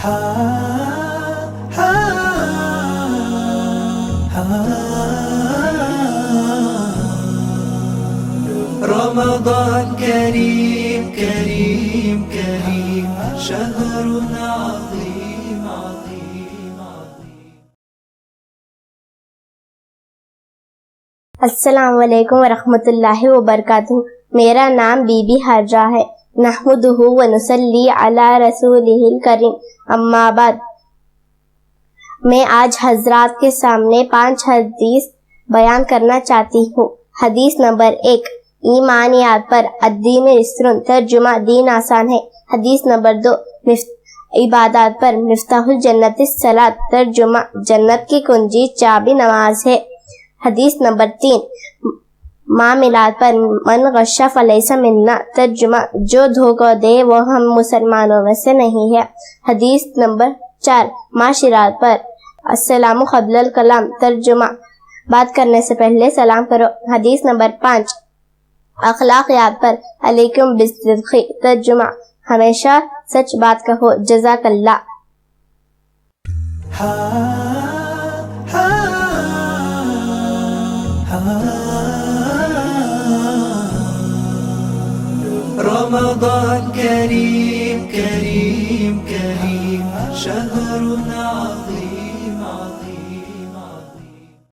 رمضان كريم كريم كريم شهر عظيم عظيم عظيم. अस्सलाम वालेकुम वरहमतुल्लाहि वबरकातुहू। मेरा नाम बीबी हाजा है। नहमदुहु व नुसल्ली अला रसूलिहिल करीम, अम्मा बाद। मैं आज हजरात के सामने 5 हदीस बयान करना चाहती हूँ। हदीस नंबर 1, ईमानियात पर अद्दीन यस्रुन, तर्जुमा दीन आसान है। हदीस नंबर 2, इबादत पर मिफ्ताहुल जन्नतिस सलात, तर्जुमा जन्नत की कुंजी चाबी नमाज है। हदीस नंबर 3, मामिलात पर मन गश्शा फलैसा मिन्ना, तर्जुमा जो धोखा दे वो हम मुसलमानों में से नहीं है। हदीस नंबर 4, माशिरात पर अस्सलामु क़ब्लल कलाम, तर्जुमा बात करने से पहले सलाम करो। हदीस नंबर 5, अखलाकियात पर अलैकुम बिस्सिद्क़ी, तर्जुमा हमेशा सच बात कहो। जज़ाकल्लाह। رمضان كريم كريم كريم شهر عظيم.